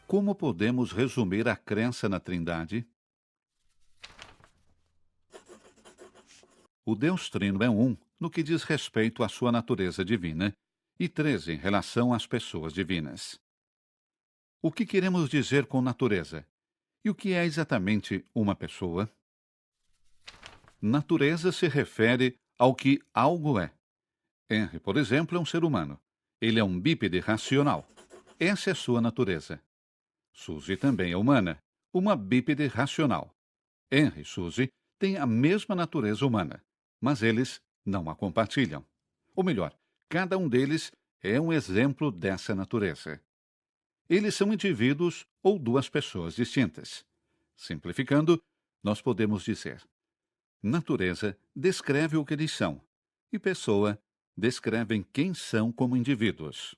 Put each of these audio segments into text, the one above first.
Como podemos resumir a crença na Trindade? O Deus Trino é um no que diz respeito à sua natureza divina e três em relação às pessoas divinas. O que queremos dizer com natureza? E o que é exatamente uma pessoa? Natureza se refere ao que algo é. Henry, por exemplo, é um ser humano. Ele é um bípede racional. Essa é sua natureza. Suzy também é humana, uma bípede racional. Henry e Suzy têm a mesma natureza humana, mas eles não a compartilham. Ou melhor, cada um deles é um exemplo dessa natureza. Eles são indivíduos ou duas pessoas distintas. Simplificando, nós podemos dizer: natureza descreve o que eles são, e pessoa descrevem quem são como indivíduos.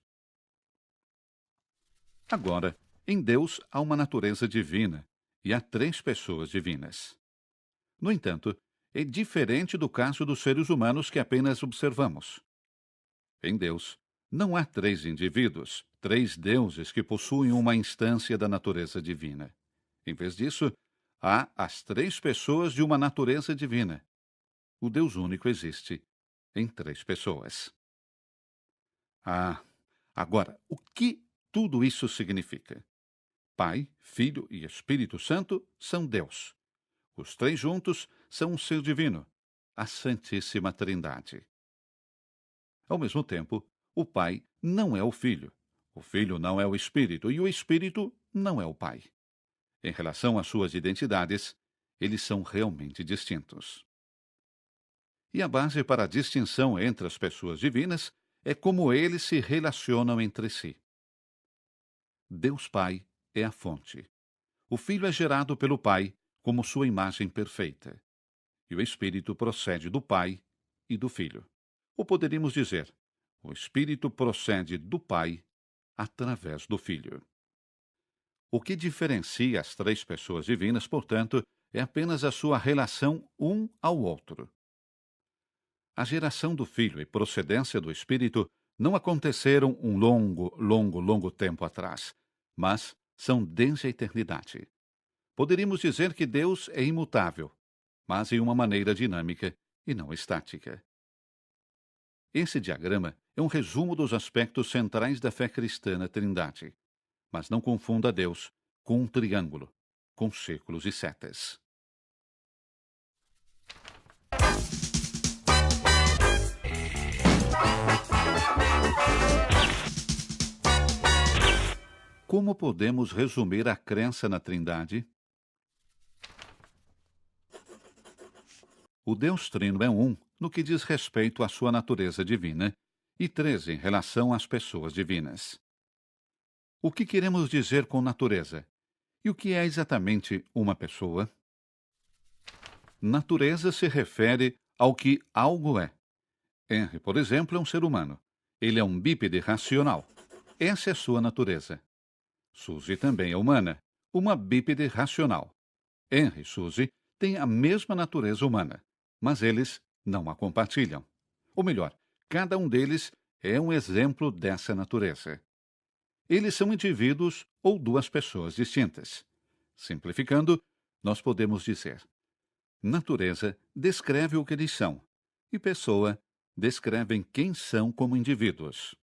Agora, em Deus há uma natureza divina e há três pessoas divinas. No entanto, é diferente do caso dos seres humanos que apenas observamos. Em Deus, não há três indivíduos, três deuses que possuem uma instância da natureza divina. Em vez disso, há as três pessoas de uma natureza divina. O Deus único existe em três pessoas. Agora, o que tudo isso significa? Pai, Filho e Espírito Santo são Deus. Os três juntos são um ser divino, a Santíssima Trindade. Ao mesmo tempo, o Pai não é o Filho não é o Espírito e o Espírito não é o Pai. Em relação às suas identidades, eles são realmente distintos. E a base para a distinção entre as pessoas divinas é como eles se relacionam entre si. Deus Pai é a fonte. O Filho é gerado pelo Pai como sua imagem perfeita. E o Espírito procede do Pai e do Filho. Ou poderíamos dizer, o Espírito procede do Pai através do Filho. O que diferencia as três pessoas divinas, portanto, é apenas a sua relação um ao outro. A geração do Filho e procedência do Espírito não aconteceram um longo tempo atrás, mas são desde a eternidade. Poderíamos dizer que Deus é imutável, mas em uma maneira dinâmica e não estática. Esse diagrama é um resumo dos aspectos centrais da fé cristã na Trindade. Mas não confunda Deus com um triângulo, com círculos e setas. Como podemos resumir a crença na Trindade? O Deus Trino é um no que diz respeito à sua natureza divina e três em relação às pessoas divinas. O que queremos dizer com natureza? E o que é exatamente uma pessoa? Natureza se refere ao que algo é. Henry, por exemplo, é um ser humano. Ele é um bípede racional. Essa é sua natureza. Suzy também é humana, uma bípede racional. Henry e Suzy têm a mesma natureza humana, mas eles não a compartilham. Ou melhor, cada um deles é um exemplo dessa natureza. Eles são indivíduos ou duas pessoas distintas. Simplificando, nós podemos dizer: natureza descreve o que eles são, e pessoa descrevem quem são como indivíduos.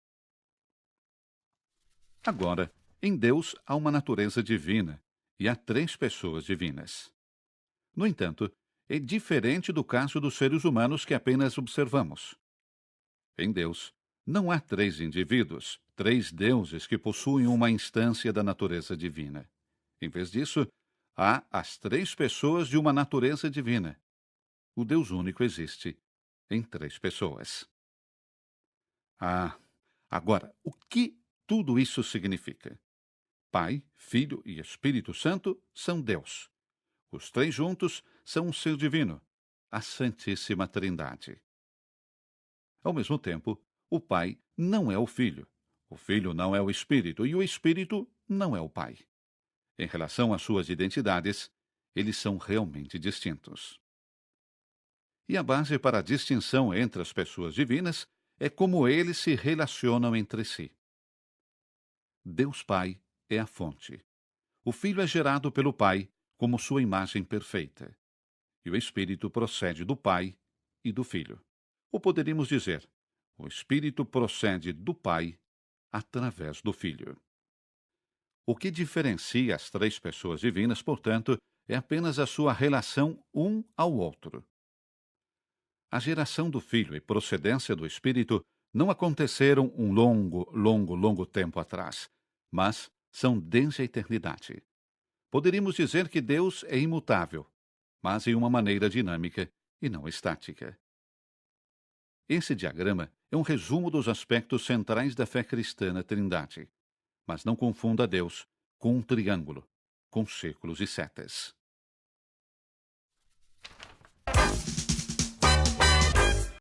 Agora, em Deus há uma natureza divina e há três pessoas divinas. No entanto, é diferente do caso dos seres humanos que apenas observamos. Em Deus, não há três indivíduos, três deuses que possuem uma instância da natureza divina. Em vez disso, há as três pessoas de uma natureza divina. O Deus único existe em três pessoas. Agora, o que tudo isso significa? Pai, Filho e Espírito Santo são Deus. Os três juntos são um ser divino, a Santíssima Trindade. Ao mesmo tempo, o Pai não é o Filho não é o Espírito e o Espírito não é o Pai. Em relação às suas identidades, eles são realmente distintos. E a base para a distinção entre as pessoas divinas é como eles se relacionam entre si. Deus Pai é a fonte. O Filho é gerado pelo Pai como sua imagem perfeita. E o Espírito procede do Pai e do Filho. Ou poderíamos dizer, o Espírito procede do Pai através do Filho. O que diferencia as três pessoas divinas, portanto, é apenas a sua relação um ao outro. A geração do Filho e procedência do Espírito não aconteceram um longo tempo atrás, mas são desde a eternidade. Poderíamos dizer que Deus é imutável, mas em uma maneira dinâmica e não estática. Esse diagrama é um resumo dos aspectos centrais da fé cristã na Trindade. Mas não confunda Deus com um triângulo, com círculos e setas.